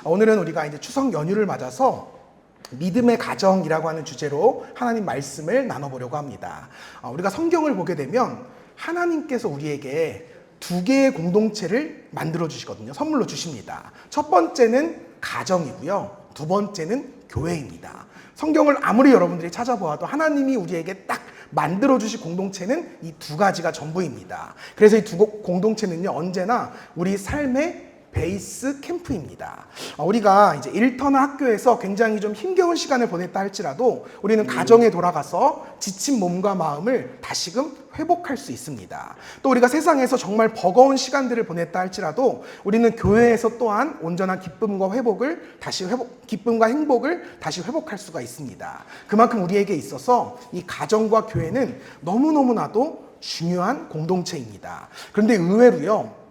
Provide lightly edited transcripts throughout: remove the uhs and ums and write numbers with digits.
오늘은 우리가 이제 추석 연휴를 맞아서 믿음의 가정이라고 하는 주제로 하나님 말씀을 나눠보려고 합니다. 우리가 성경을 보게 되면 하나님께서 우리에게 두 개의 공동체를 만들어 주시거든요. 선물로 주십니다. 첫 번째는 가정이고요. 두 번째는 교회입니다. 성경을 아무리 여러분들이 찾아보아도 하나님이 우리에게 딱 만들어 주신 공동체는 이 두 가지가 전부입니다. 그래서 이 두 공동체는요, 언제나 우리 삶의 베이스 캠프입니다. 우리가 이제 일터나 학교에서 굉장히 좀 힘겨운 시간을 보냈다 할지라도 우리는 가정에 돌아가서 지친 몸과 마음을 다시금 회복할 수 있습니다. 또 우리가 세상에서 정말 버거운 시간들을 보냈다 할지라도 우리는 교회에서 또한 온전한 기쁨과 기쁨과 행복을 다시 회복할 수가 있습니다. 그만큼 우리에게 있어서 이 가정과 교회는 너무너무나도 중요한 공동체입니다. 그런데 의외로요,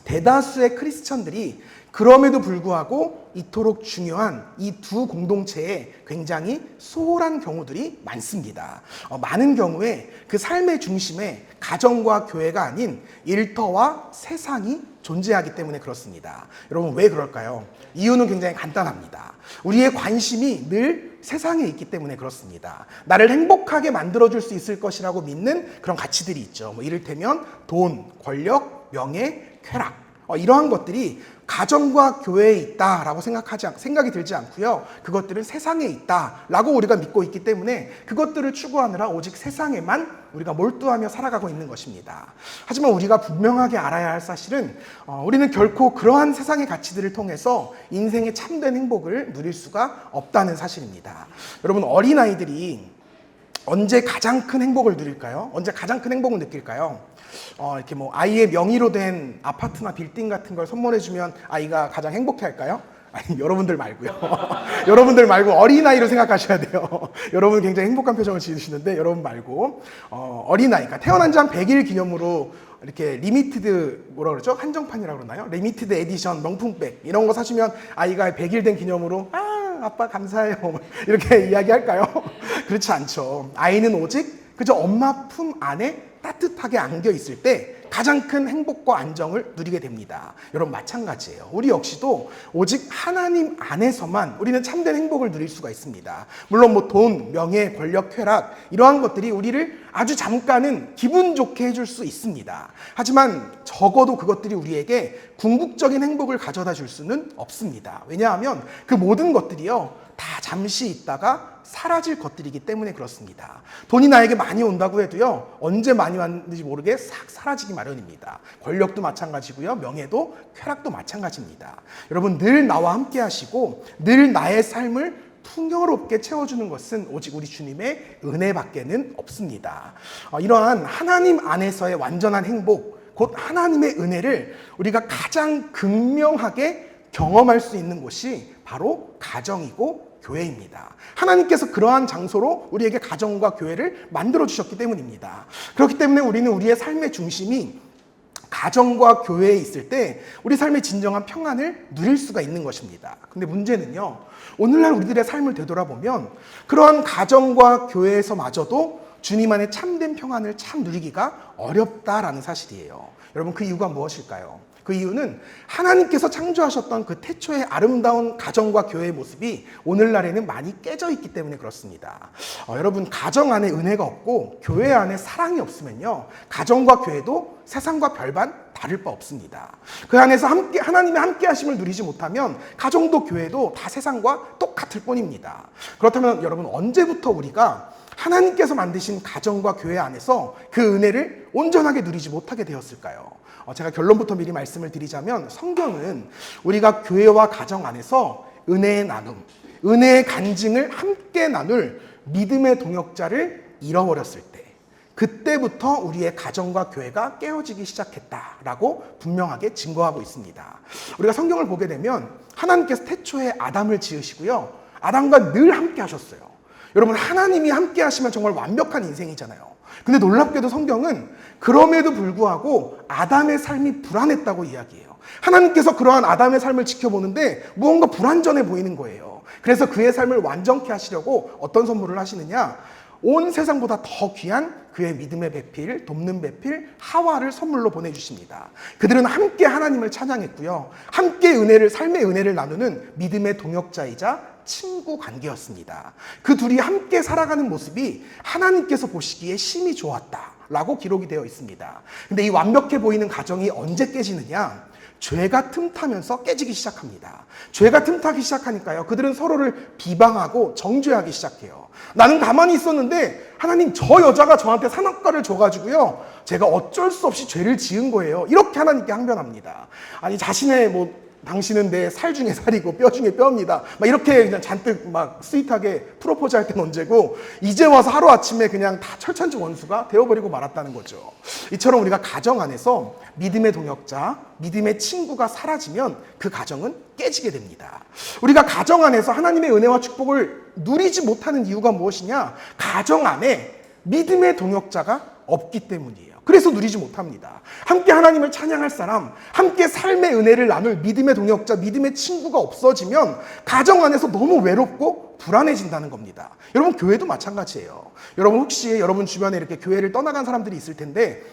대다수의 크리스천들이 그럼에도 불구하고 이토록 중요한 이 두 공동체에 굉장히 소홀한 경우들이 많습니다. 많은 경우에 그 삶의 중심에 가정과 교회가 아닌 일터와 세상이 존재하기 때문에 그렇습니다. 여러분, 왜 그럴까요? 이유는 굉장히 간단합니다. 우리의 관심이 늘 세상에 있기 때문에 그렇습니다. 나를 행복하게 만들어줄 수 있을 것이라고 믿는 그런 가치들이 있죠. 이를테면 돈, 권력, 명예, 쾌락, 이러한 것들이 가정과 교회에 있다라고 생각이 들지 않고요. 그것들은 세상에 있다라고 우리가 믿고 있기 때문에 그것들을 추구하느라 오직 세상에만 우리가 몰두하며 살아가고 있는 것입니다. 하지만 우리가 분명하게 알아야 할 사실은 우리는 결코 그러한 세상의 가치들을 통해서 인생의 참된 행복을 누릴 수가 없다는 사실입니다. 여러분, 어린아이들이 언제 가장 큰 행복을 누릴까요? 언제 가장 큰 행복을 느낄까요? 이렇게 아이의 명의로 된 아파트나 빌딩 같은 걸 선물해주면 아이가 가장 행복해 할까요? 아니, 여러분들 말고요. 여러분들 말고 어린아이로 생각하셔야 돼요. 여러분 굉장히 행복한 표정을 지으시는데 여러분 말고 어린아이가 태어난 지 한 100일 기념으로 이렇게 리미티드 그러죠? 한정판이라고 그러나요? 리미티드 에디션 명품백 이런 거 사시면 아이가 100일 된 기념으로 아빠 감사해요 이렇게 이야기할까요? 그렇지 않죠. 아이는 오직 그저 엄마 품 안에 따뜻하게 안겨 있을 때 가장 큰 행복과 안정을 누리게 됩니다. 여러분, 마찬가지예요. 우리 역시도 오직 하나님 안에서만 우리는 참된 행복을 누릴 수가 있습니다. 물론 돈, 명예, 권력, 쾌락 이러한 것들이 우리를 아주 잠깐은 기분 좋게 해줄 수 있습니다. 하지만 적어도 그것들이 우리에게 궁극적인 행복을 가져다 줄 수는 없습니다. 왜냐하면 그 모든 것들이요, 다 잠시 있다가 사라질 것들이기 때문에 그렇습니다. 돈이 나에게 많이 온다고 해도요, 언제 많이 왔는지 모르게 싹 사라지기 마련입니다. 권력도 마찬가지고요, 명예도, 쾌락도 마찬가지입니다. 여러분, 늘 나와 함께 하시고 늘 나의 삶을 풍요롭게 채워주는 것은 오직 우리 주님의 은혜밖에는 없습니다. 이러한 하나님 안에서의 완전한 행복, 곧 하나님의 은혜를 우리가 가장 극명하게 경험할 수 있는 곳이 바로 가정이고 교회입니다. 하나님께서 그러한 장소로 우리에게 가정과 교회를 만들어 주셨기 때문입니다. 그렇기 때문에 우리는 우리의 삶의 중심이 가정과 교회에 있을 때 우리 삶의 진정한 평안을 누릴 수가 있는 것입니다. 근데 문제는요, 오늘날 우리들의 삶을 되돌아보면 그러한 가정과 교회에서마저도 주님 안에 참된 평안을 참 누리기가 어렵다라는 사실이에요. 여러분, 그 이유가 무엇일까요? 그 이유는 하나님께서 창조하셨던 그 태초의 아름다운 가정과 교회의 모습이 오늘날에는 많이 깨져 있기 때문에 그렇습니다. 여러분, 가정 안에 은혜가 없고 교회 안에 사랑이 없으면요, 가정과 교회도 세상과 별반 다를 바 없습니다. 그 안에서 하나님의 함께 하심을 누리지 못하면 가정도 교회도 다 세상과 똑같을 뿐입니다. 그렇다면 여러분, 언제부터 우리가 하나님께서 만드신 가정과 교회 안에서 그 은혜를 온전하게 누리지 못하게 되었을까요? 제가 결론부터 미리 말씀을 드리자면 성경은 우리가 교회와 가정 안에서 은혜의 나눔, 은혜의 간증을 함께 나눌 믿음의 동역자를 잃어버렸을 때, 그때부터 우리의 가정과 교회가 깨어지기 시작했다라고 분명하게 증거하고 있습니다. 우리가 성경을 보게 되면 하나님께서 태초에 아담을 지으시고요, 아담과 늘 함께 하셨어요. 여러분, 하나님이 함께 하시면 정말 완벽한 인생이잖아요. 근데 놀랍게도 성경은 그럼에도 불구하고 아담의 삶이 불안했다고 이야기해요. 하나님께서 그러한 아담의 삶을 지켜보는데 무언가 불완전해 보이는 거예요. 그래서 그의 삶을 완전케 하시려고 어떤 선물을 하시느냐? 온 세상보다 더 귀한 그의 믿음의 배필, 돕는 배필 하와를 선물로 보내주십니다. 그들은 함께 하나님을 찬양했고요. 함께 삶의 은혜를 나누는 믿음의 동역자이자 친구 관계였습니다. 그 둘이 함께 살아가는 모습이 하나님께서 보시기에 심히 좋았다라고 기록이 되어 있습니다. 근데 이 완벽해 보이는 가정이 언제 깨지느냐? 죄가 틈타면서 깨지기 시작합니다. 죄가 틈타기 시작하니까요, 그들은 서로를 비방하고 정죄하기 시작해요. 나는 가만히 있었는데 하나님, 저 여자가 저한테 산악과를 줘가지고요, 제가 어쩔 수 없이 죄를 지은 거예요. 이렇게 하나님께 항변합니다. 아니, 자신의 당신은 내 살 중에 살이고 뼈 중에 뼈입니다. 막 이렇게 그냥 잔뜩 막 스윗하게 프로포즈 할 때는 언제고, 이제 와서 하루아침에 그냥 다 철천지 원수가 되어버리고 말았다는 거죠. 이처럼 우리가 가정 안에서 믿음의 동역자, 믿음의 친구가 사라지면 그 가정은 깨지게 됩니다. 우리가 가정 안에서 하나님의 은혜와 축복을 누리지 못하는 이유가 무엇이냐? 가정 안에 믿음의 동역자가 없기 때문이에요. 그래서 누리지 못합니다. 함께 하나님을 찬양할 사람, 함께 삶의 은혜를 나눌 믿음의 동역자, 믿음의 친구가 없어지면 가정 안에서 너무 외롭고 불안해진다는 겁니다. 여러분, 교회도 마찬가지예요. 여러분, 혹시 여러분 주변에 이렇게 교회를 떠나간 사람들이 있을 텐데,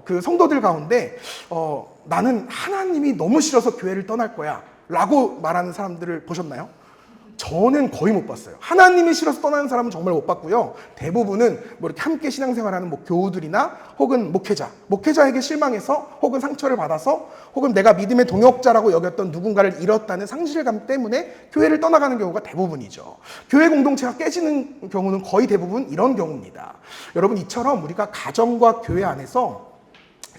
그 성도들 가운데 나는 하나님이 너무 싫어서 교회를 떠날 거야 라고 말하는 사람들을 보셨나요? 저는 거의 못 봤어요. 하나님이 싫어서 떠나는 사람은 정말 못 봤고요. 대부분은 이렇게 함께 신앙생활하는 교우들이나 혹은 목회자에게 실망해서 혹은 상처를 받아서 혹은 내가 믿음의 동역자라고 여겼던 누군가를 잃었다는 상실감 때문에 교회를 떠나가는 경우가 대부분이죠. 교회 공동체가 깨지는 경우는 거의 대부분 이런 경우입니다. 여러분, 이처럼 우리가 가정과 교회 안에서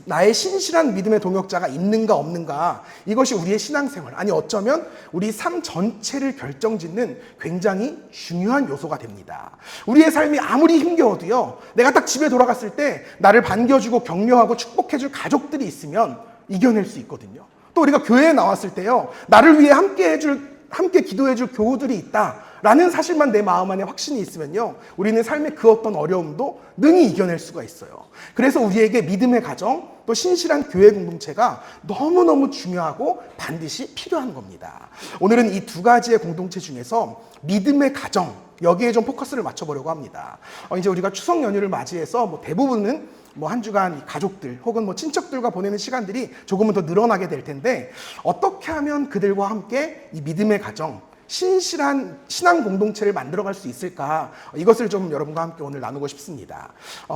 나의 신실한 믿음의 동역자가 있는가 없는가, 이것이 우리의 신앙생활, 아니 어쩌면 우리 삶 전체를 결정짓는 굉장히 중요한 요소가 됩니다. 우리의 삶이 아무리 힘겨워도요, 내가 딱 집에 돌아갔을 때 나를 반겨주고 격려하고 축복해줄 가족들이 있으면 이겨낼 수 있거든요. 또 우리가 교회에 나왔을 때요, 나를 위해 함께 기도해줄 교우들이 있다라는 사실만 내 마음 안에 확신이 있으면요, 우리는 삶의 그 어떤 어려움도 능히 이겨낼 수가 있어요. 그래서 우리에게 믿음의 가정, 또 신실한 교회 공동체가 너무너무 중요하고 반드시 필요한 겁니다. 오늘은 이 두 가지의 공동체 중에서 믿음의 가정, 여기에 좀 포커스를 맞춰보려고 합니다. 이제 우리가 추석 연휴를 맞이해서 대부분은 한 주간 가족들 혹은 친척들과 보내는 시간들이 조금은 더 늘어나게 될 텐데, 어떻게 하면 그들과 함께 이 믿음의 가정, 신실한 신앙 공동체를 만들어갈 수 있을까, 이것을 좀 여러분과 함께 오늘 나누고 싶습니다.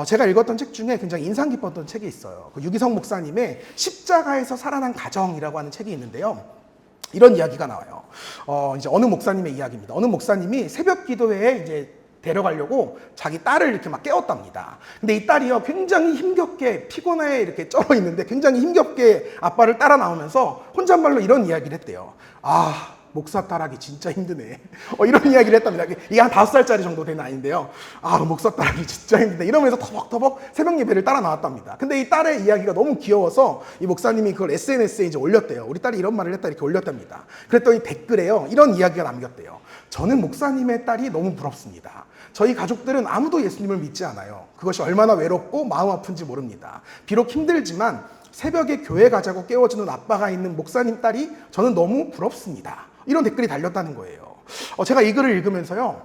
제가 읽었던 책 중에 굉장히 인상 깊었던 책이 있어요. 유기성 목사님의 십자가에서 살아난 가정이라고 하는 책이 있는데요, 이런 이야기가 나와요. 이제 어느 목사님의 이야기입니다. 어느 목사님이 새벽 기도회에 이제 데려가려고 자기 딸을 이렇게 막 깨웠답니다. 근데 이 딸이요, 굉장히 힘겹게 피곤해 이렇게 쩔어 있는데 굉장히 힘겹게 아빠를 따라 나오면서 혼잣말로 이런 이야기를 했대요. 아, 목사 딸하기 진짜 힘드네. 이런 이야기를 했답니다. 이게 한 5살짜리 정도 되는 아이인데요. 아, 목사 딸하기 진짜 힘드네. 이러면서 터벅터벅 새벽 예배를 따라 나왔답니다. 근데 이 딸의 이야기가 너무 귀여워서 이 목사님이 그걸 SNS에 이제 올렸대요. 우리 딸이 이런 말을 했다 이렇게 올렸답니다. 그랬더니 댓글에요, 이런 이야기가 남겼대요. 저는 목사님의 딸이 너무 부럽습니다. 저희 가족들은 아무도 예수님을 믿지 않아요. 그것이 얼마나 외롭고 마음 아픈지 모릅니다. 비록 힘들지만 새벽에 교회 가자고 깨워주는 아빠가 있는 목사님 딸이 저는 너무 부럽습니다. 이런 댓글이 달렸다는 거예요. 제가 이 글을 읽으면서요,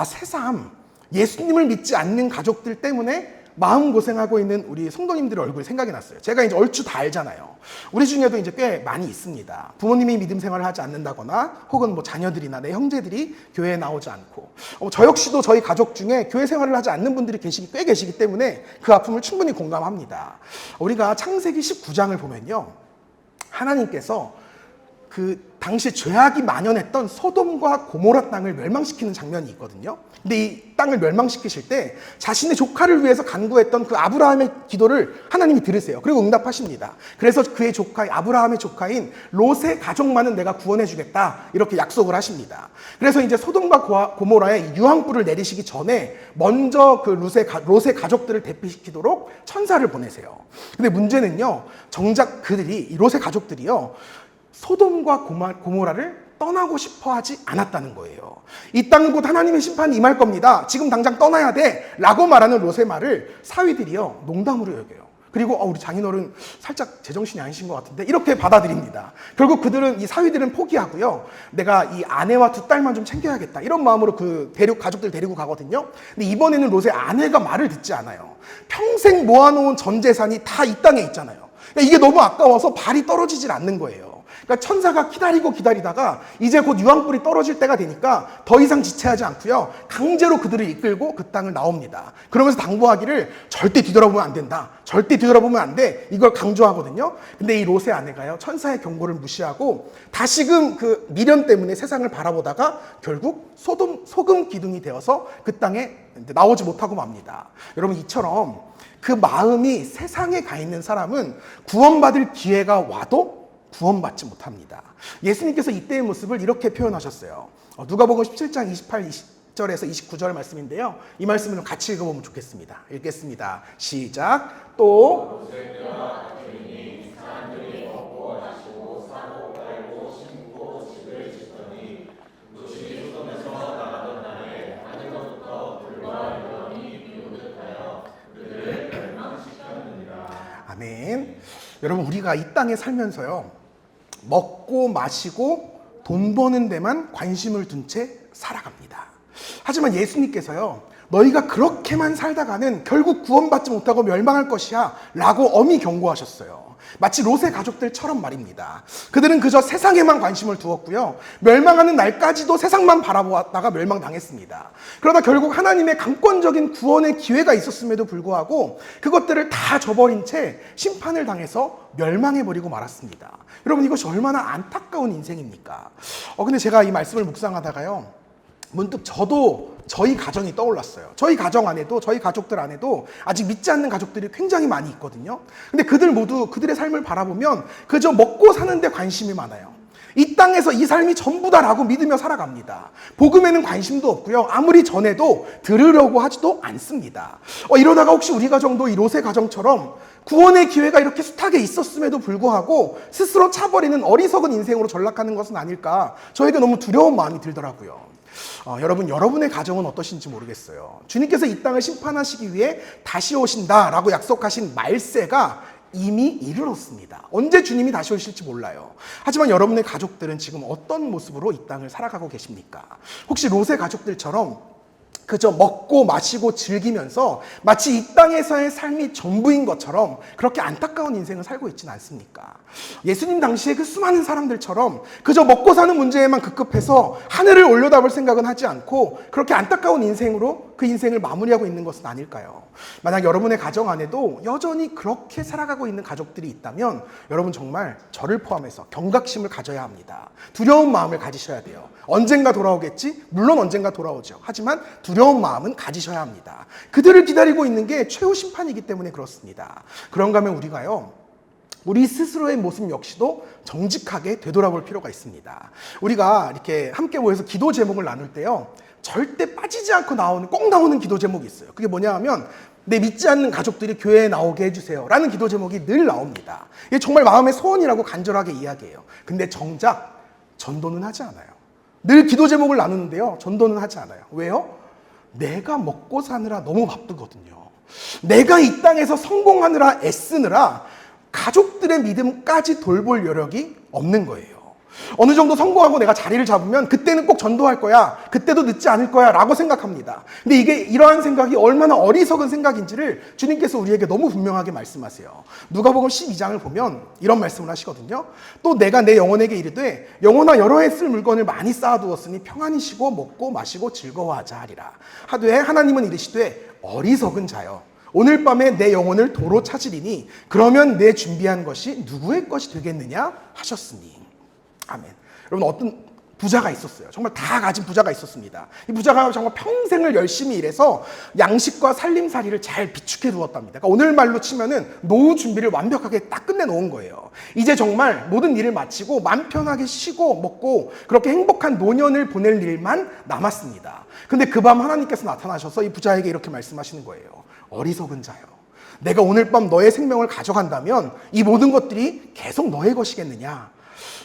새삼 예수님을 믿지 않는 가족들 때문에 마음고생하고 있는 우리 성도님들의 얼굴이 생각이 났어요. 제가 이제 얼추 다 알잖아요. 우리 중에도 이제 꽤 많이 있습니다. 부모님이 믿음 생활을 하지 않는다거나 혹은 자녀들이나 내 형제들이 교회에 나오지 않고, 저 역시도 저희 가족 중에 교회 생활을 하지 않는 분들이 꽤 계시기 때문에 그 아픔을 충분히 공감합니다. 우리가 창세기 19장을 보면요, 하나님께서 그 당시 죄악이 만연했던 소돔과 고모라 땅을 멸망시키는 장면이 있거든요. 근데 이 땅을 멸망시키실 때 자신의 조카를 위해서 간구했던 그 아브라함의 기도를 하나님이 들으세요. 그리고 응답하십니다. 그래서 그의 아브라함의 조카인 롯의 가족만은 내가 구원해 주겠다, 이렇게 약속을 하십니다. 그래서 이제 소돔과 고모라에 유황불을 내리시기 전에 먼저 그 롯의 가족들을 대피시키도록 천사를 보내세요. 근데 문제는요, 정작 이 롯의 가족들이요, 소돔과 고모라를 떠나고 싶어 하지 않았다는 거예요. 이 땅은 곧 하나님의 심판이 임할 겁니다. 지금 당장 떠나야 돼 라고 말하는 롯의 말을 사위들이요, 농담으로 여겨요. 그리고 우리 장인어른 살짝 제정신이 아니신 것 같은데 이렇게 받아들입니다. 결국 그들은 이 사위들은 포기하고요. 내가 이 아내와 두 딸만 좀 챙겨야겠다 이런 마음으로 가족들 데리고 가거든요. 근데 이번에는 롯의 아내가 말을 듣지 않아요. 평생 모아놓은 전 재산이 다 이 땅에 있잖아요. 그러니까 이게 너무 아까워서 발이 떨어지질 않는 거예요. 그러니까 천사가 기다리다가 이제 곧 유황불이 떨어질 때가 되니까 더 이상 지체하지 않고요. 강제로 그들을 이끌고 그 땅을 나옵니다. 그러면서 당부하기를 절대 뒤돌아보면 안 된다. 절대 뒤돌아보면 안 돼. 이걸 강조하거든요. 근데 이 롯의 아내가요. 천사의 경고를 무시하고 다시금 그 미련 때문에 세상을 바라보다가 결국 소금 기둥이 되어서 그 땅에 나오지 못하고 맙니다. 여러분 이처럼 그 마음이 세상에 가 있는 사람은 구원받을 기회가 와도 구원받지 못합니다. 예수님께서 이때의 모습을 이렇게 표현하셨어요. 누가복음 17장 28, 20절에서 29절 말씀인데요. 이 말씀을 좀 같이 읽어보면 좋겠습니다. 읽겠습니다. 시작. 또 아멘. 여러분 우리가 이 땅에 살면서요. 먹고 마시고 돈 버는 데만 관심을 둔 채 살아갑니다. 하지만 예수님께서요. 너희가 그렇게만 살다가는 결국 구원받지 못하고 멸망할 것이야 라고 엄히 경고하셨어요. 마치 롯의 가족들처럼 말입니다. 그들은 그저 세상에만 관심을 두었고요. 멸망하는 날까지도 세상만 바라보았다가 멸망당했습니다. 그러다 결국 하나님의 강권적인 구원의 기회가 있었음에도 불구하고 그것들을 다 저버린 채 심판을 당해서 멸망해버리고 말았습니다. 여러분 이것이 얼마나 안타까운 인생입니까? 근데 제가 이 말씀을 묵상하다가요. 문득 저도 저희 가정이 떠올랐어요. 저희 가정 안에도 저희 가족들 안에도 아직 믿지 않는 가족들이 굉장히 많이 있거든요. 근데 그들 모두 그들의 삶을 바라보면 그저 먹고 사는데 관심이 많아요. 이 땅에서 이 삶이 전부다라고 믿으며 살아갑니다. 복음에는 관심도 없고요. 아무리 전해도 들으려고 하지도 않습니다. 이러다가 혹시 우리 가정도 이 롯의 가정처럼 구원의 기회가 이렇게 숱하게 있었음에도 불구하고 스스로 차버리는 어리석은 인생으로 전락하는 것은 아닐까 저에게 너무 두려운 마음이 들더라고요. 여러분의 가정은 어떠신지 모르겠어요. 주님께서 이 땅을 심판하시기 위해 다시 오신다라고 약속하신 말세가 이미 이르렀습니다. 언제 주님이 다시 오실지 몰라요. 하지만 여러분의 가족들은 지금 어떤 모습으로 이 땅을 살아가고 계십니까? 혹시 롯의 가족들처럼 그저 먹고 마시고 즐기면서 마치 이 땅에서의 삶이 전부인 것처럼 그렇게 안타까운 인생을 살고 있지는 않습니까? 예수님 당시에 그 수많은 사람들처럼 그저 먹고 사는 문제에만 급급해서 하늘을 올려다볼 생각은 하지 않고 그렇게 안타까운 인생으로 그 인생을 마무리하고 있는 것은 아닐까요? 만약 여러분의 가정 안에도 여전히 그렇게 살아가고 있는 가족들이 있다면 여러분 정말 저를 포함해서 경각심을 가져야 합니다. 두려운 마음을 가지셔야 돼요. 언젠가 돌아오겠지? 물론 언젠가 돌아오죠. 하지만 두려운 마음은 가지셔야 합니다. 그들을 기다리고 있는 게 최후 심판이기 때문에 그렇습니다. 그런가 하면 우리 스스로의 모습 역시도 정직하게 되돌아볼 필요가 있습니다. 우리가 이렇게 함께 모여서 기도 제목을 나눌 때요. 절대 빠지지 않고 꼭 나오는 기도 제목이 있어요. 그게 뭐냐 하면 내 믿지 않는 가족들이 교회에 나오게 해주세요 라는 기도 제목이 늘 나옵니다. 이게 정말 마음의 소원이라고 간절하게 이야기해요. 근데 정작 전도는 하지 않아요. 늘 기도 제목을 나누는데요. 전도는 하지 않아요. 왜요? 내가 먹고 사느라 너무 바쁘거든요. 내가 이 땅에서 성공하느라 애쓰느라 가족들의 믿음까지 돌볼 여력이 없는 거예요. 어느 정도 성공하고 내가 자리를 잡으면 그때는 꼭 전도할 거야. 그때도 늦지 않을 거야 라고 생각합니다. 근데 이러한 생각이 얼마나 어리석은 생각인지를 주님께서 우리에게 너무 분명하게 말씀하세요. 누가복음 12장을 보면 이런 말씀을 하시거든요. 또 내가 내 영혼에게 이르되 영혼아 여러 해 쓸 물건을 많이 쌓아두었으니 평안히 쉬고 먹고 마시고 즐거워하자 하리라. 하되 하나님은 이르시되 어리석은 자여 오늘 밤에 내 영혼을 도로 찾으리니 그러면 내 준비한 것이 누구의 것이 되겠느냐 하셨으니. 아멘. 여러분 어떤 부자가 있었어요. 정말 다 가진 부자가 있었습니다. 이 부자가 정말 평생을 열심히 일해서 양식과 살림살이를 잘 비축해 두었답니다. 그러니까 오늘 말로 치면은 노후 준비를 완벽하게 딱 끝내 놓은 거예요. 이제 정말 모든 일을 마치고 맘 편하게 쉬고 먹고 그렇게 행복한 노년을 보낼 일만 남았습니다. 근데 그 밤 하나님께서 나타나셔서 이 부자에게 이렇게 말씀하시는 거예요. 어리석은 자여. 내가 오늘 밤 너의 생명을 가져간다면 이 모든 것들이 계속 너의 것이겠느냐?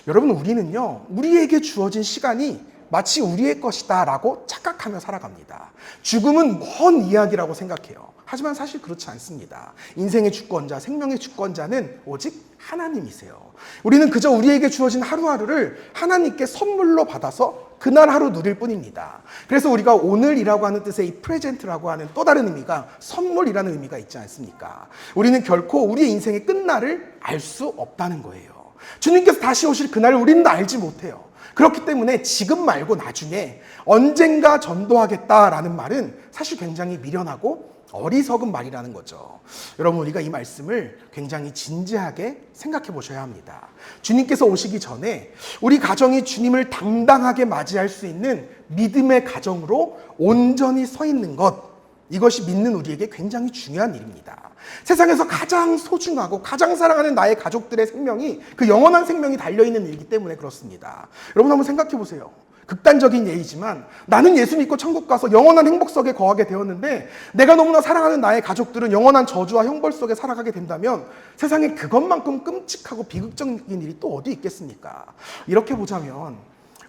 여러분 우리는요. 우리에게 주어진 시간이 마치 우리의 것이다 라고 착각하며 살아갑니다. 죽음은 먼 이야기라고 생각해요. 하지만 사실 그렇지 않습니다. 인생의 주권자, 생명의 주권자는 오직 하나님이세요. 우리는 그저 우리에게 주어진 하루하루를 하나님께 선물로 받아서 그날 하루 누릴 뿐입니다. 그래서 우리가 오늘이라고 하는 뜻의 이 프레젠트라고 하는 또 다른 의미가 선물이라는 의미가 있지 않습니까? 우리는 결코 우리의 인생의 끝날을 알 수 없다는 거예요. 주님께서 다시 오실 그날을 우리는 알지 못해요. 그렇기 때문에 지금 말고 나중에 언젠가 전도하겠다라는 말은 사실 굉장히 미련하고 어리석은 말이라는 거죠. 여러분, 우리가 이 말씀을 굉장히 진지하게 생각해 보셔야 합니다. 주님께서 오시기 전에 우리 가정이 주님을 당당하게 맞이할 수 있는 믿음의 가정으로 온전히 서 있는 것, 이것이 믿는 우리에게 굉장히 중요한 일입니다. 세상에서 가장 소중하고 가장 사랑하는 나의 가족들의 생명이, 그 영원한 생명이 달려있는 일이기 때문에 그렇습니다. 여러분, 한번 생각해 보세요. 극단적인 예이지만 나는 예수 믿고 천국 가서 영원한 행복 속에 거하게 되었는데 내가 너무나 사랑하는 나의 가족들은 영원한 저주와 형벌 속에 살아가게 된다면 세상에 그것만큼 끔찍하고 비극적인 일이 또 어디 있겠습니까? 이렇게 보자면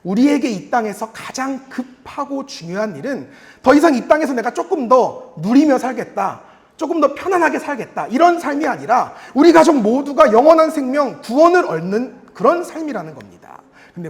우리에게 이 땅에서 가장 급하고 중요한 일은 더 이상 이 땅에서 내가 조금 더 누리며 살겠다, 조금 더 편안하게 살겠다, 이런 삶이 아니라 우리 가족 모두가 영원한 생명, 구원을 얻는 그런 삶이라는 겁니다. 근데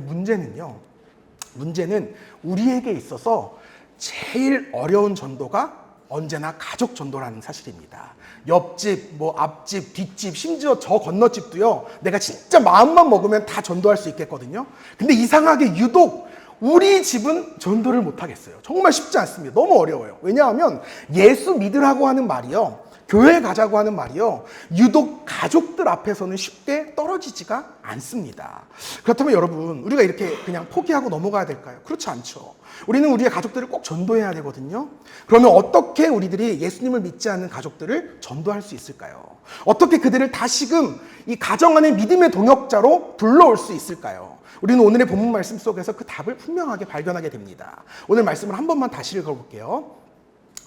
문제는 우리에게 있어서 제일 어려운 전도가 언제나 가족 전도라는 사실입니다. 옆집, 앞집, 뒷집, 심지어 저 건너집도요, 내가 진짜 마음만 먹으면 다 전도할 수 있겠거든요. 근데 이상하게 유독 우리 집은 전도를 못 하겠어요. 정말 쉽지 않습니다. 너무 어려워요. 왜냐하면 예수 믿으라고 하는 말이요, 교회 가자고 하는 말이요, 유독 가족들 앞에서는 쉽게 떨어지지가 않습니다. 그렇다면 여러분, 우리가 이렇게 그냥 포기하고 넘어가야 될까요? 그렇지 않죠. 우리는 우리의 가족들을 꼭 전도해야 되거든요. 그러면 어떻게 우리들이 예수님을 믿지 않는 가족들을 전도할 수 있을까요? 어떻게 그들을 다시금 이 가정 안의 믿음의 동역자로 불러올 수 있을까요? 우리는 오늘의 본문 말씀 속에서 그 답을 분명하게 발견하게 됩니다. 오늘 말씀을 한 번만 다시 읽어볼게요.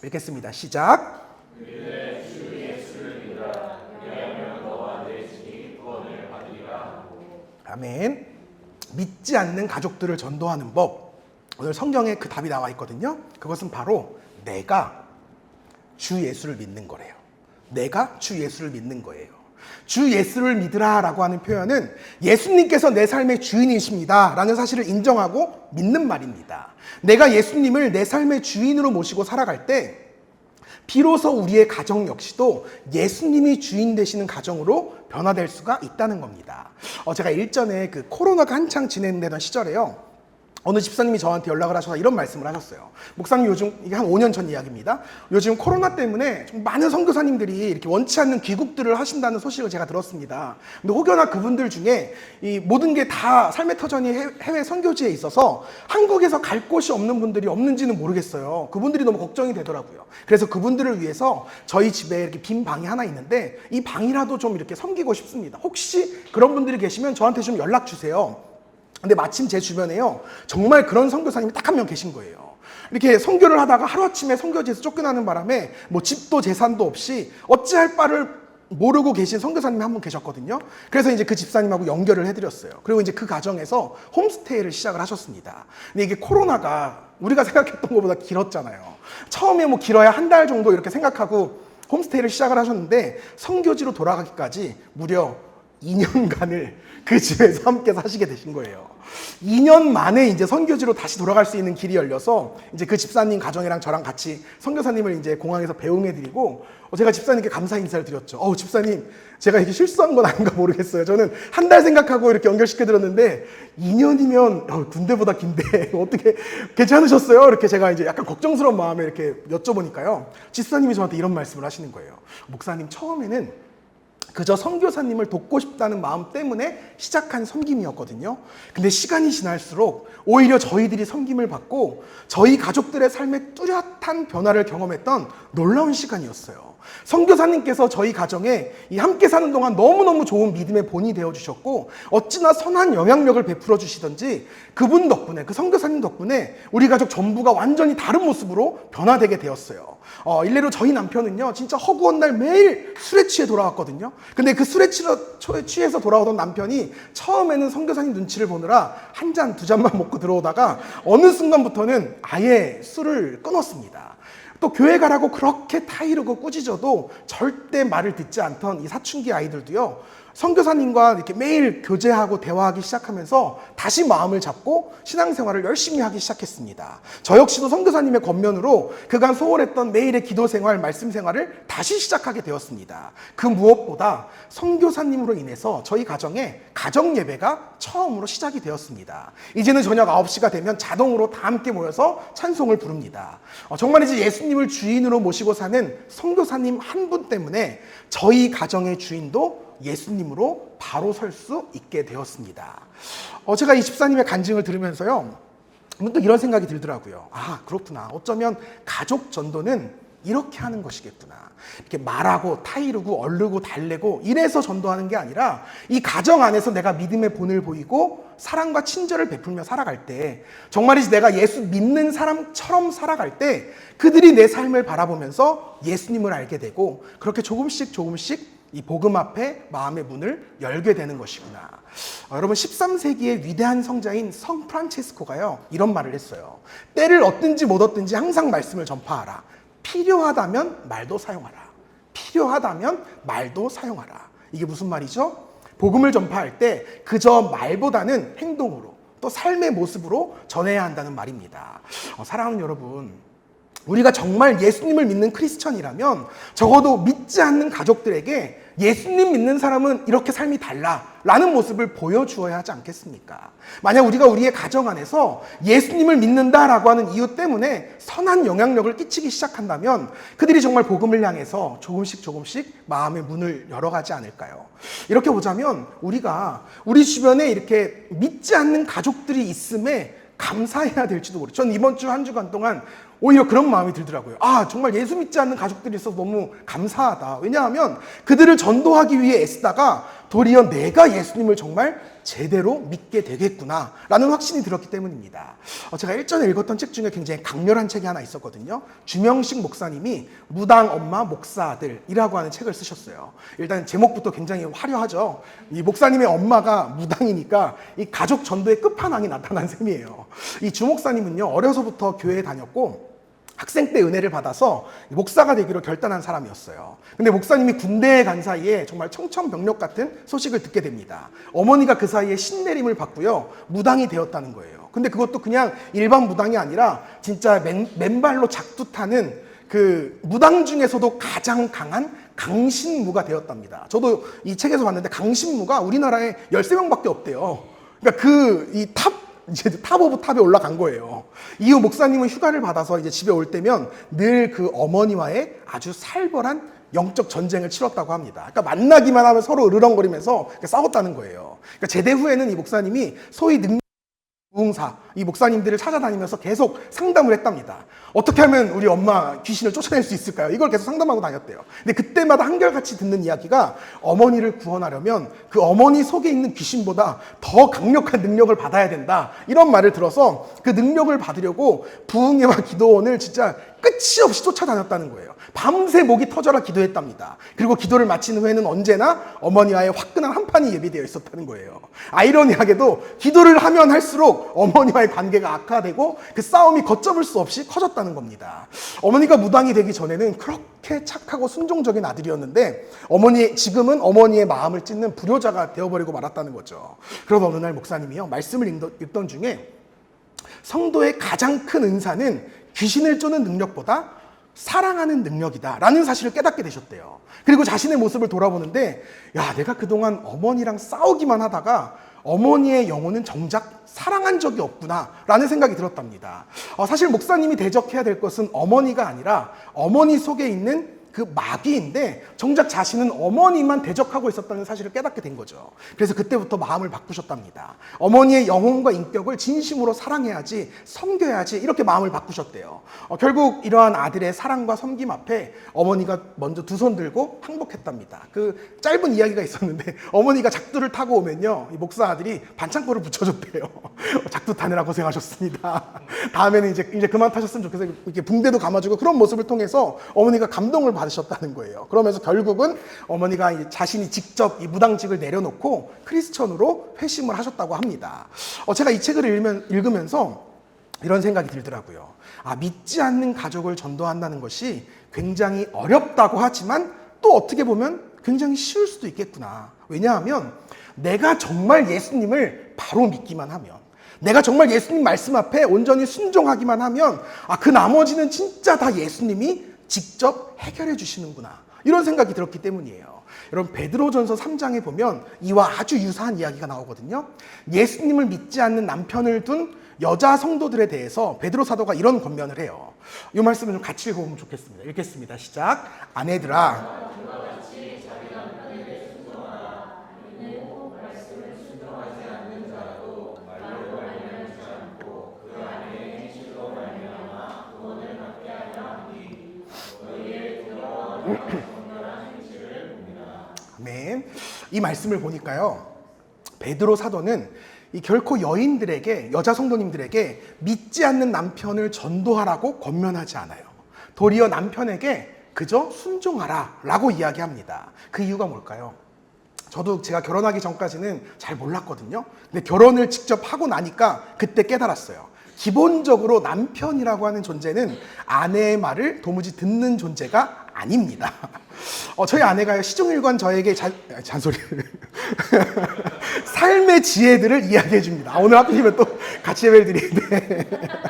읽겠습니다. 시작. 아멘. 믿지 않는 가족들을 전도하는 법, 오늘 성경에 그 답이 나와 있거든요. 그것은 바로 내가 주 예수를 믿는 거래요. 내가 주 예수를 믿는 거예요. 주 예수를 믿으라 라고 하는 표현은 예수님께서 내 삶의 주인이십니다 라는 사실을 인정하고 믿는 말입니다. 내가 예수님을 내 삶의 주인으로 모시고 살아갈 때 비로소 우리의 가정 역시도 예수님이 주인 되시는 가정으로 변화될 수가 있다는 겁니다. 제가 일전에 그 코로나가 한창 진행되던 시절에요, 어느 집사님이 저한테 연락을 하셔서 이런 말씀을 하셨어요. 목사님, 요즘, 이게 한 5년 전 이야기입니다. 요즘 코로나 때문에 좀 많은 선교사님들이 이렇게 원치 않는 귀국들을 하신다는 소식을 제가 들었습니다. 근데 혹여나 그분들 중에 이 모든 게 다 삶의 터전이 해외 선교지에 있어서 한국에서 갈 곳이 없는 분들이 없는지는 모르겠어요. 그분들이 너무 걱정이 되더라고요. 그래서 그분들을 위해서 저희 집에 이렇게 빈 방이 하나 있는데 이 방이라도 좀 이렇게 섬기고 싶습니다. 혹시 그런 분들이 계시면 저한테 좀 연락 주세요. 근데 마침 제 주변에요, 정말 그런 선교사님이 딱 한 명 계신 거예요. 이렇게 선교를 하다가 하루아침에 선교지에서 쫓겨나는 바람에 집도 재산도 없이 어찌할 바를 모르고 계신 선교사님이 한 분 계셨거든요. 그래서 이제 그 집사님하고 연결을 해드렸어요. 그리고 이제 그 가정에서 홈스테이를 시작을 하셨습니다. 근데 이게 코로나가 우리가 생각했던 것보다 길었잖아요. 처음에 길어야 한 달 정도 이렇게 생각하고 홈스테이를 시작을 하셨는데 선교지로 돌아가기까지 무려 2년간을 그 집에서 함께 사시게 되신 거예요. 2년 만에 이제 선교지로 다시 돌아갈 수 있는 길이 열려서 이제 그 집사님 가정이랑 저랑 같이 선교사님을 이제 공항에서 배웅해드리고 제가 집사님께 감사 인사를 드렸죠. 집사님, 제가 이렇게 실수한 건 아닌가 모르겠어요. 저는 한 달 생각하고 이렇게 연결시켜드렸는데 2년이면 군대보다 긴데 어떻게 괜찮으셨어요? 이렇게 제가 이제 약간 걱정스러운 마음에 이렇게 여쭤보니까요, 집사님이 저한테 이런 말씀을 하시는 거예요. 목사님, 처음에는 그저 선교사님을 돕고 싶다는 마음 때문에 시작한 섬김이었거든요. 근데 시간이 지날수록 오히려 저희들이 섬김을 받고 저희 가족들의 삶에 뚜렷한 변화를 경험했던 놀라운 시간이었어요. 선교사님께서 저희 가정에 이 함께 사는 동안 너무너무 좋은 믿음의 본이 되어주셨고 어찌나 선한 영향력을 베풀어 주시던지 그분 덕분에, 그 선교사님 덕분에 우리 가족 전부가 완전히 다른 모습으로 변화되게 되었어요. 일례로 저희 남편은요 진짜 허구한 날 매일 술에 취해 돌아왔거든요. 근데 그 술에 취해서 돌아오던 남편이 처음에는 선교사님 눈치를 보느라 한 잔, 두 잔만 먹고 들어오다가 어느 순간부터는 아예 술을 끊었습니다. 또 교회 가라고 그렇게 타이르고 꾸짖어도 절대 말을 듣지 않던 이 사춘기 아이들도요, 선교사님과 이렇게 매일 교제하고 대화하기 시작하면서 다시 마음을 잡고 신앙생활을 열심히 하기 시작했습니다. 저 역시도 선교사님의 권면으로 그간 소홀했던 매일의 기도 생활, 말씀 생활을 다시 시작하게 되었습니다. 그 무엇보다 선교사님으로 인해서 저희 가정에 가정 예배가 처음으로 시작이 되었습니다. 이제는 저녁 9시가 되면 자동으로 다 함께 모여서 찬송을 부릅니다. 정말 이제 예수님을 주인으로 모시고 사는 선교사님 한 분 때문에 저희 가정의 주인도 예수님으로 바로 설 수 있게 되었습니다. 제가 이 집사님의 간증을 들으면서요, 문득 이런 생각이 들더라고요. 아, 그렇구나. 어쩌면 가족 전도는 이렇게 하는 것이겠구나. 이렇게 말하고 타이르고 얼르고 달래고 이래서 전도하는 게 아니라 이 가정 안에서 내가 믿음의 본을 보이고 사랑과 친절을 베풀며 살아갈 때, 정말이지 내가 예수 믿는 사람처럼 살아갈 때 그들이 내 삶을 바라보면서 예수님을 알게 되고 그렇게 조금씩 이 복음 앞에 마음의 문을 열게 되는 것이구나. 여러분, 13세기의 위대한 성자인 성 프란체스코가요 이런 말을 했어요. 때를 얻든지 못 얻든지 항상 말씀을 전파하라. 필요하다면 말도 사용하라. 필요하다면 말도 사용하라. 이게 무슨 말이죠? 복음을 전파할 때 그저 말보다는 행동으로, 또 삶의 모습으로 전해야 한다는 말입니다. 사랑하는 여러분, 우리가 정말 예수님을 믿는 크리스천이라면 적어도 믿지 않는 가족들에게 예수님 믿는 사람은 이렇게 삶이 달라 라는 모습을 보여주어야 하지 않겠습니까? 만약 우리가 우리의 가정 안에서 예수님을 믿는다라고 하는 이유 때문에 선한 영향력을 끼치기 시작한다면 그들이 정말 복음을 향해서 조금씩 마음의 문을 열어가지 않을까요? 이렇게 보자면 우리가 우리 주변에 이렇게 믿지 않는 가족들이 있음에 감사해야 될지도 모르죠. 전 이번 주 한 주간 동안 오히려 그런 마음이 들더라고요. 아, 정말 예수 믿지 않는 가족들이 있어서 너무 감사하다. 왜냐하면 그들을 전도하기 위해 애쓰다가 도리어 내가 예수님을 정말 제대로 믿게 되겠구나 라는 확신이 들었기 때문입니다. 제가 일전에 읽었던 책 중에 굉장히 강렬한 책이 하나 있었거든요. 주명식 목사님이 무당 엄마 목사들이라고 하는 책을 쓰셨어요. 일단 제목부터 굉장히 화려하죠. 이 목사님의 엄마가 무당이니까 이 가족 전도의 끝판왕이 나타난 셈이에요. 이 주 목사님은요, 어려서부터 교회에 다녔고 학생 때 은혜를 받아서 목사가 되기로 결단한 사람이었어요. 근데 목사님이 군대에 간 사이에 정말 청천벽력 같은 소식을 듣게 됩니다. 어머니가 그 사이에 신내림을 받고요, 무당이 되었다는 거예요. 근데 그것도 그냥 일반 무당이 아니라 진짜 맨발로 작두 타는 그 무당 중에서도 가장 강한 강신무가 되었답니다. 저도 이 책에서 봤는데 강신무가 우리나라에 13명밖에 없대요. 그러니까 이제 탑 오브 탑에 올라간 거예요. 이후 목사님은 휴가를 받아서 이제 집에 올 때면 늘 그 어머니와의 아주 살벌한 영적 전쟁을 치렀다고 합니다. 그러니까 만나기만 하면 서로 으르렁거리면서 싸웠다는 거예요. 그러니까 제대 후에는 이 목사님이 소위 부흥사, 이 목사님들을 찾아다니면서 계속 상담을 했답니다. 어떻게 하면 우리 엄마 귀신을 쫓아낼 수 있을까요? 이걸 계속 상담하고 다녔대요. 근데 그때마다 한결같이 듣는 이야기가 어머니를 구원하려면 그 어머니 속에 있는 귀신보다 더 강력한 능력을 받아야 된다. 이런 말을 들어서 그 능력을 받으려고 부흥회와 기도원을 진짜 끝이 없이 쫓아다녔다는 거예요. 밤새 목이 터져라 기도했답니다. 그리고 기도를 마친 후에는 언제나 어머니와의 화끈한 한판이 예비되어 있었다는 거예요. 아이러니하게도 기도를 하면 할수록 어머니와의 관계가 악화되고 그 싸움이 걷잡을 수 없이 커졌다는 겁니다. 어머니가 무당이 되기 전에는 그렇게 착하고 순종적인 아들이었는데 지금은 어머니의 마음을 찢는 불효자가 되어버리고 말았다는 거죠. 그러던 어느 날 목사님이요, 말씀을 읽던 중에 성도의 가장 큰 은사는 귀신을 쫓는 능력보다 사랑하는 능력이다 라는 사실을 깨닫게 되셨대요. 그리고 자신의 모습을 돌아보는데, 야, 내가 그동안 어머니랑 싸우기만 하다가 어머니의 영혼은 정작 사랑한 적이 없구나 라는 생각이 들었답니다. 사실 목사님이 대적해야 될 것은 어머니가 아니라 어머니 속에 있는 그 마귀인데 정작 자신은 어머니만 대적하고 있었다는 사실을 깨닫게 된 거죠. 그래서 그때부터 마음을 바꾸셨답니다. 어머니의 영혼과 인격을 진심으로 사랑해야지, 섬겨야지, 이렇게 마음을 바꾸셨대요. 결국 이러한 아들의 사랑과 섬김 앞에 어머니가 먼저 두 손 들고 항복했답니다. 그 짧은 이야기가 있었는데 어머니가 작두를 타고 오면요, 이 목사 아들이 반창고를 붙여줬대요. 작두 타느라 고생하셨습니다. 다음에는 이제 그만 타셨으면 좋겠어요. 이렇게 붕대도 감아주고 그런 모습을 통해서 어머니가 감동을 받으셨다는 거예요. 그러면서 결국은 어머니가 자신이 직접 이 무당직을 내려놓고 크리스천으로 회심을 하셨다고 합니다. 제가 이 책을 읽으면서 이런 생각이 들더라고요. 믿지 않는 가족을 전도한다는 것이 굉장히 어렵다고 하지만 또 어떻게 보면 굉장히 쉬울 수도 있겠구나. 왜냐하면 내가 정말 예수님을 바로 믿기만 하면, 내가 정말 예수님 말씀 앞에 온전히 순종하기만 하면 그 나머지는 진짜 다 예수님이 직접 해결해 주시는구나, 이런 생각이 들었기 때문이에요. 여러분, 베드로전서 3장에 보면 이와 아주 유사한 이야기가 나오거든요. 예수님을 믿지 않는 남편을 둔 여자 성도들에 대해서 베드로 사도가 이런 권면을 해요. 이 말씀을 좀 같이 읽어보면 좋겠습니다. 읽겠습니다. 시작. 아내들아, 아멘. 이 말씀을 보니까요, 베드로 사도는 결코 여인들에게, 여자 성도님들에게 믿지 않는 남편을 전도하라고 권면하지 않아요. 도리어 남편에게 그저 순종하라 라고 이야기합니다. 그 이유가 뭘까요? 저도 제가 결혼하기 전까지는 잘 몰랐거든요. 근데 결혼을 직접 하고 나니까 그때 깨달았어요. 기본적으로 남편이라고 하는 존재는 아내의 말을 도무지 듣는 존재가 아닙니다. 저희 아내가 시종일관 저에게 잔소리를 삶의 지혜들을 이야기해 줍니다. 오늘 하필이면 또 같이 예배를 드리는데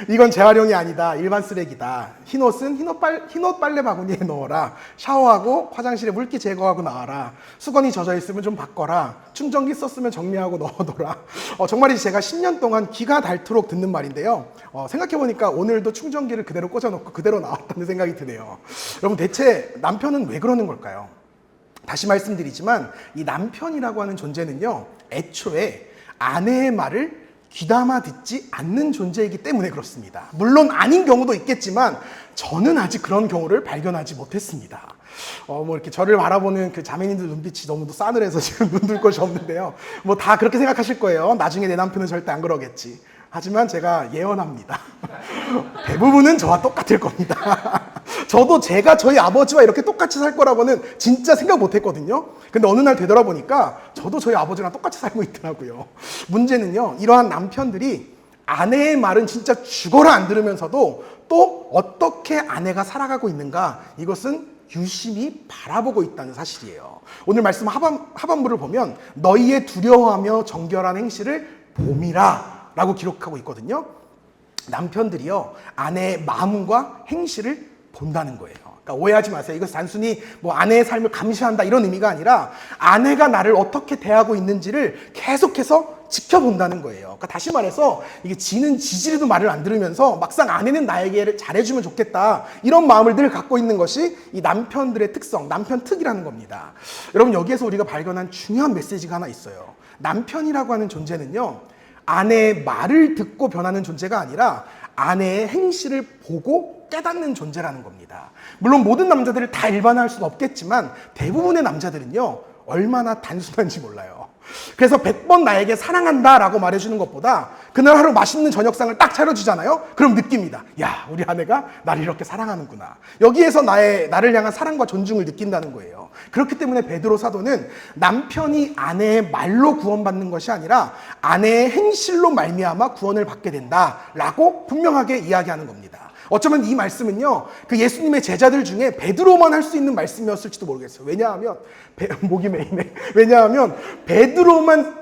이건 재활용이 아니다, 일반 쓰레기다, 흰옷은 흰옷 빨래 바구니에 넣어라, 샤워하고 화장실에 물기 제거하고 나와라, 수건이 젖어 있으면 좀 바꿔라, 충전기 썼으면 정리하고 넣어둬라. 정말이지 제가 10년 동안 기가 닳도록 듣는 말인데요, 생각해보니까 오늘도 충전기를 그대로 꽂아놓고 그대로 나왔다는 생각이 드네요. 여러분, 대체 남편은 왜 그러는 걸까요? 다시 말씀드리지만 이 남편이라고 하는 존재는요, 애초에 아내의 말을 귀담아 듣지 않는 존재이기 때문에 그렇습니다. 물론 아닌 경우도 있겠지만 저는 아직 그런 경우를 발견하지 못했습니다. 이렇게 저를 바라보는 그 자매님들 눈빛이 너무도 싸늘해서 지금 눈 둘 곳이 없는데요. 다 그렇게 생각하실 거예요. 나중에 내 남편은 절대 안 그러겠지. 하지만 제가 예언합니다. 대부분은 저와 똑같을 겁니다. 저도 제가 저희 아버지와 이렇게 똑같이 살 거라고는 진짜 생각 못 했거든요. 근데 어느 날 되돌아보니까 저도 저희 아버지랑 똑같이 살고 있더라고요. 문제는요, 이러한 남편들이 아내의 말은 진짜 죽어라 안 들으면서도 또 어떻게 아내가 살아가고 있는가, 이것은 유심히 바라보고 있다는 사실이에요. 오늘 말씀 하반부를 보면 너희의 두려워하며 정결한 행실을 봄이라 라고 기록하고 있거든요. 남편들이요, 아내의 마음과 행실을 본다는 거예요. 그러니까 오해하지 마세요. 이것은 단순히 아내의 삶을 감시한다 이런 의미가 아니라 아내가 나를 어떻게 대하고 있는지를 계속해서 지켜본다는 거예요. 그러니까 다시 말해서 이게 지는 지지리도 말을 안 들으면서 막상 아내는 나에게 잘해주면 좋겠다, 이런 마음을 늘 갖고 있는 것이 이 남편들의 특성, 남편 특이라는 겁니다. 여러분, 여기에서 우리가 발견한 중요한 메시지가 하나 있어요. 남편이라고 하는 존재는요, 아내의 말을 듣고 변하는 존재가 아니라 아내의 행실을 보고 깨닫는 존재라는 겁니다. 물론 모든 남자들을 다 일반화할 수는 없겠지만 대부분의 남자들은요, 얼마나 단순한지 몰라요. 그래서 100번 나에게 사랑한다 라고 말해주는 것보다 그날 하루 맛있는 저녁상을 딱 차려주잖아요. 그럼 느낍니다. 야, 우리 아내가 나를 이렇게 사랑하는구나. 여기에서 나를 향한 사랑과 존중을 느낀다는 거예요. 그렇기 때문에 베드로 사도는 남편이 아내의 말로 구원받는 것이 아니라 아내의 행실로 말미암아 구원을 받게 된다라고 분명하게 이야기하는 겁니다. 어쩌면 이 말씀은요, 그 예수님의 제자들 중에 베드로만 할 수 있는 말씀이었을지도 모르겠어요. 왜냐하면 목이 메이네. 왜냐하면 베드로는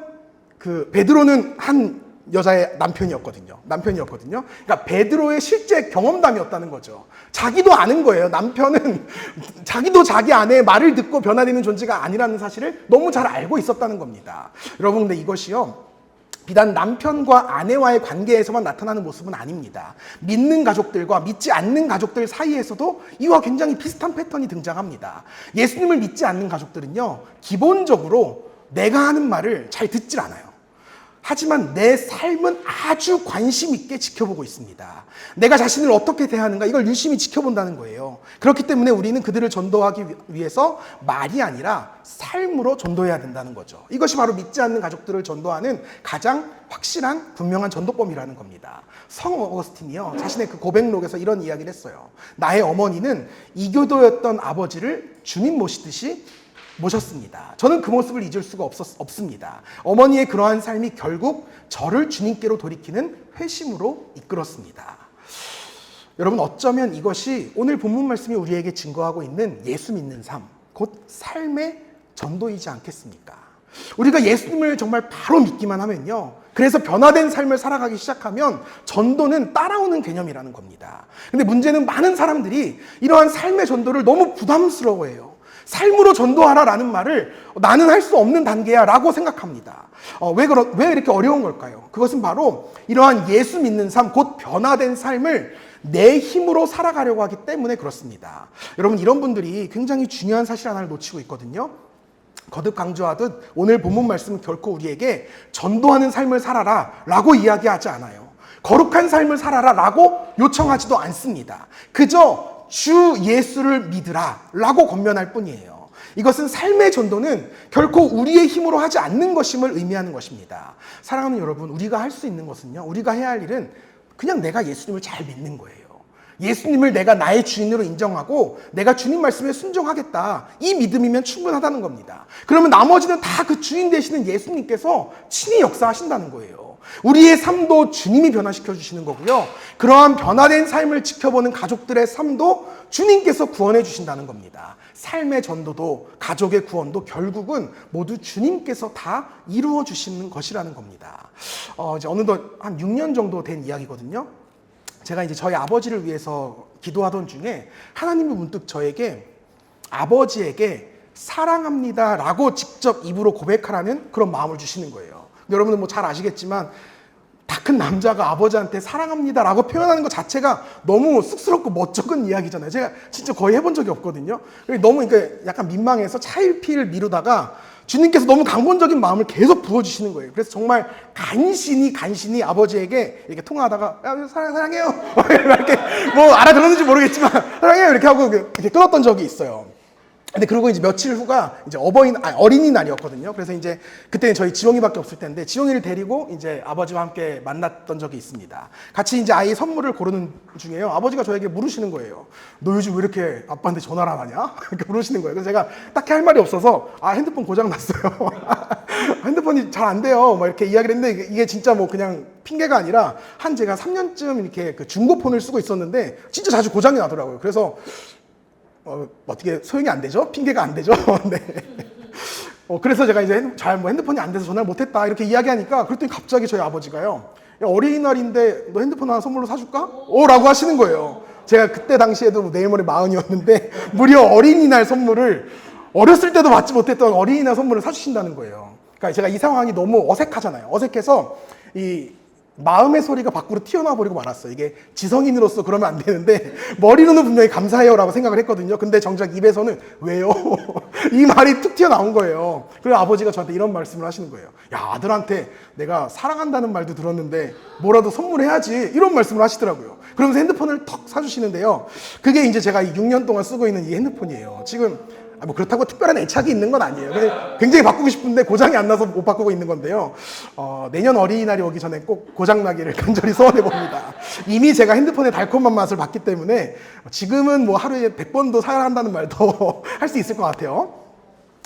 한 여자의 남편이었거든요. 그러니까 베드로의 실제 경험담이었다는 거죠. 자기도 아는 거예요. 남편은 자기도 자기 아내의 말을 듣고 변화되는 존재가 아니라는 사실을 너무 잘 알고 있었다는 겁니다. 여러분, 근데 이것이요, 비단 남편과 아내와의 관계에서만 나타나는 모습은 아닙니다. 믿는 가족들과 믿지 않는 가족들 사이에서도 이와 굉장히 비슷한 패턴이 등장합니다. 예수님을 믿지 않는 가족들은요, 기본적으로 내가 하는 말을 잘 듣질 않아요. 하지만 내 삶은 아주 관심 있게 지켜보고 있습니다. 내가 자신을 어떻게 대하는가 이걸 유심히 지켜본다는 거예요. 그렇기 때문에 우리는 그들을 전도하기 위해서 말이 아니라 삶으로 전도해야 된다는 거죠. 이것이 바로 믿지 않는 가족들을 전도하는 가장 확실한 분명한 전도법이라는 겁니다. 성 어거스틴이요, 자신의 그 고백록에서 이런 이야기를 했어요. 나의 어머니는 이교도였던 아버지를 주님 모시듯이 모셨습니다. 저는 그 모습을 잊을 수가 없습니다. 어머니의 그러한 삶이 결국 저를 주님께로 돌이키는 회심으로 이끌었습니다. 여러분, 어쩌면 이것이 오늘 본문 말씀이 우리에게 증거하고 있는 예수 믿는 삶, 곧 삶의 전도이지 않겠습니까? 우리가 예수님을 정말 바로 믿기만 하면요, 그래서 변화된 삶을 살아가기 시작하면 전도는 따라오는 개념이라는 겁니다. 근데 문제는 많은 사람들이 이러한 삶의 전도를 너무 부담스러워해요. 삶으로 전도하라라는 말을 나는 할 수 없는 단계야 라고 생각합니다. 왜 이렇게 어려운 걸까요? 그것은 바로 이러한 예수 믿는 삶, 곧 변화된 삶을 내 힘으로 살아가려고 하기 때문에 그렇습니다. 여러분, 이런 분들이 굉장히 중요한 사실 하나를 놓치고 있거든요. 거듭 강조하듯 오늘 본문 말씀은 결코 우리에게 전도하는 삶을 살아라 라고 이야기하지 않아요. 거룩한 삶을 살아라 라고 요청하지도 않습니다. 그저 주 예수를 믿으라 라고 권면할 뿐이에요. 이것은 삶의 전도는 결코 우리의 힘으로 하지 않는 것임을 의미하는 것입니다. 사랑하는 여러분, 우리가 할 수 있는 것은요, 우리가 해야 할 일은 그냥 내가 예수님을 잘 믿는 거예요. 예수님을 내가 나의 주인으로 인정하고 내가 주님 말씀에 순종하겠다, 이 믿음이면 충분하다는 겁니다. 그러면 나머지는 다 그 주인 되시는 예수님께서 친히 역사하신다는 거예요. 우리의 삶도 주님이 변화시켜 주시는 거고요, 그러한 변화된 삶을 지켜보는 가족들의 삶도 주님께서 구원해 주신다는 겁니다. 삶의 전도도 가족의 구원도 결국은 모두 주님께서 다 이루어 주시는 것이라는 겁니다. 이제 어느덧 한 6년 정도 된 이야기거든요. 제가 이제 저희 아버지를 위해서 기도하던 중에 하나님이 문득 저에게 아버지에게 사랑합니다 라고 직접 입으로 고백하라는 그런 마음을 주시는 거예요. 여러분은 뭐 잘 아시겠지만 다 큰 남자가 아버지한테 사랑합니다 라고 표현하는 것 자체가 너무 쑥스럽고 멋쩍은 이야기잖아요. 제가 진짜 거의 해본 적이 없거든요. 너무 그러니까 약간 민망해서 차일피일 미루다가 주님께서 너무 강권적인 마음을 계속 부어주시는 거예요. 그래서 정말 간신히 아버지에게 이렇게 통화하다가 야, 사랑해요 이렇게 뭐 알아들었는지 모르겠지만 사랑해요 이렇게 하고 이렇게 끊었던 적이 있어요. 근데 그러고 이제 며칠 후가 이제 어린이날이었거든요. 그래서 이제 그때는 저희 지용이밖에 없을 텐데 지용이를 데리고 이제 아버지와 함께 만났던 적이 있습니다. 같이 이제 아이 선물을 고르는 중에요, 아버지가 저에게 물으시는 거예요. 너 요즘 왜 이렇게 아빠한테 전화를 안 하냐? 이렇게 물으시는 거예요. 그래서 제가 딱히 할 말이 없어서 핸드폰 고장 났어요. 핸드폰이 잘 안 돼요. 막 이렇게 이야기를 했는데 이게 진짜 뭐 그냥 핑계가 아니라 제가 3년쯤 이렇게 그 중고폰을 쓰고 있었는데 진짜 자주 고장이 나더라고요. 그래서 어떻게 소용이 안 되죠? 핑계가 안 되죠? 네. 그래서 제가 이제 뭐 핸드폰이 안 돼서 전화를 못했다 이렇게 이야기하니까 그랬더니 갑자기 저희 아버지가요, 야, 어린이날인데 너 핸드폰 하나 선물로 사줄까? 라고 하시는 거예요. 제가 그때 당시에도 내일 모레 40이었는데 무려 어린이날 선물을, 어렸을 때도 받지 못했던 어린이날 선물을 사주신다는 거예요. 그러니까 제가 이 상황이 너무 어색하잖아요. 어색해서 이 마음의 소리가 밖으로 튀어나와 버리고 말았어요. 이게 지성인으로서 그러면 안 되는데 머리로는 분명히 감사해요 라고 생각을 했거든요. 근데 정작 입에서는 왜요? 이 말이 툭 튀어나온 거예요. 그래서 아버지가 저한테 이런 말씀을 하시는 거예요. 야, 아들한테 내가 사랑한다는 말도 들었는데 뭐라도 선물해야지, 이런 말씀을 하시더라고요. 그러면서 핸드폰을 턱 사주시는데요, 그게 이제 제가 6년 동안 쓰고 있는 이 핸드폰이에요. 지금 뭐 그렇다고 특별한 애착이 있는 건 아니에요. 굉장히 바꾸고 싶은데 고장이 안 나서 못 바꾸고 있는 건데요. 내년 어린이날이 오기 전에 꼭 고장나기를 간절히 소원해 봅니다. 이미 제가 핸드폰의 달콤한 맛을 봤기 때문에 지금은 뭐 하루에 100번도 사랑한다는 말도 할 수 있을 것 같아요.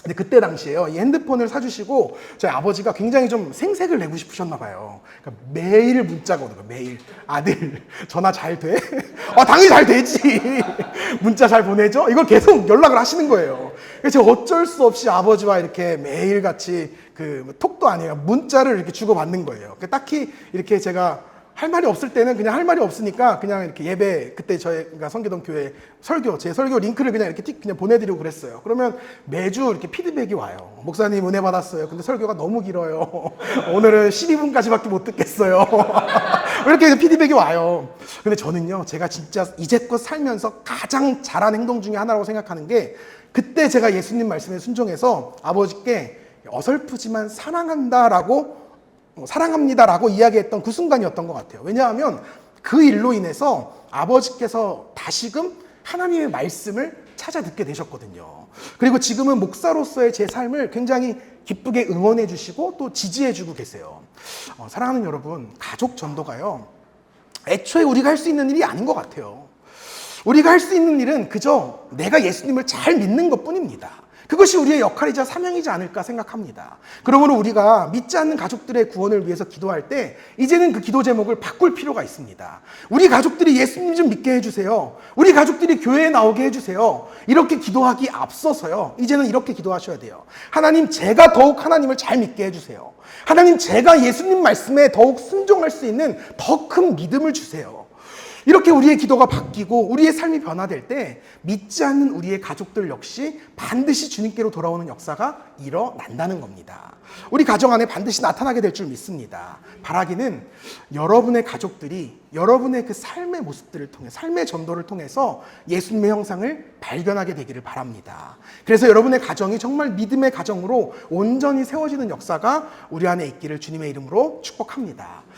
근데 그때 당시에요, 이 핸드폰을 사주시고 저희 아버지가 굉장히 좀 생색을 내고 싶으셨나 봐요. 그러니까 매일 문자가 오는 거예요. 매일. 아들 전화 잘 돼? 당연히 잘 되지. 문자 잘 보내줘? 이걸 계속 연락을 하시는 거예요. 그래서 제가 어쩔 수 없이 아버지와 이렇게 매일같이 톡도 아니에요, 문자를 이렇게 주고받는 거예요. 딱히 이렇게 제가 할 말이 없을 때는 그냥 할 말이 없으니까 그냥 이렇게 예배, 그때 저희가 섬기던 교회 제 설교 링크를 그냥 이렇게 그냥 보내드리고 그랬어요. 그러면 매주 이렇게 피드백이 와요. 목사님 은혜 받았어요. 근데 설교가 너무 길어요. 오늘은 12분까지밖에 못 듣겠어요. 이렇게 피드백이 와요. 근데 저는요, 제가 진짜 이제껏 살면서 가장 잘한 행동 중에 하나라고 생각하는 게, 그때 제가 예수님 말씀에 순종해서 아버지께 어설프지만 사랑합니다라고 이야기했던 그 순간이었던 것 같아요. 왜냐하면 그 일로 인해서 아버지께서 다시금 하나님의 말씀을 찾아 듣게 되셨거든요. 그리고 지금은 목사로서의 제 삶을 굉장히 기쁘게 응원해 주시고 또 지지해 주고 계세요. 사랑하는 여러분, 가족 전도가요, 애초에 우리가 할 수 있는 일이 아닌 것 같아요. 우리가 할 수 있는 일은 그저 내가 예수님을 잘 믿는 것 뿐입니다. 그것이 우리의 역할이자 사명이지 않을까 생각합니다. 그러므로 우리가 믿지 않는 가족들의 구원을 위해서 기도할 때 이제는 그 기도 제목을 바꿀 필요가 있습니다. 우리 가족들이 예수님 좀 믿게 해주세요. 우리 가족들이 교회에 나오게 해주세요. 이렇게 기도하기 앞서서요, 이제는 이렇게 기도하셔야 돼요. 하나님, 제가 더욱 하나님을 잘 믿게 해주세요. 하나님, 제가 예수님 말씀에 더욱 순종할 수 있는 더 큰 믿음을 주세요. 이렇게 우리의 기도가 바뀌고 우리의 삶이 변화될 때 믿지 않는 우리의 가족들 역시 반드시 주님께로 돌아오는 역사가 일어난다는 겁니다. 우리 가정 안에 반드시 나타나게 될 줄 믿습니다. 바라기는 여러분의 가족들이 여러분의 그 삶의 모습들을 통해, 삶의 전도를 통해서 예수님의 형상을 발견하게 되기를 바랍니다. 그래서 여러분의 가정이 정말 믿음의 가정으로 온전히 세워지는 역사가 우리 안에 있기를 주님의 이름으로 축복합니다.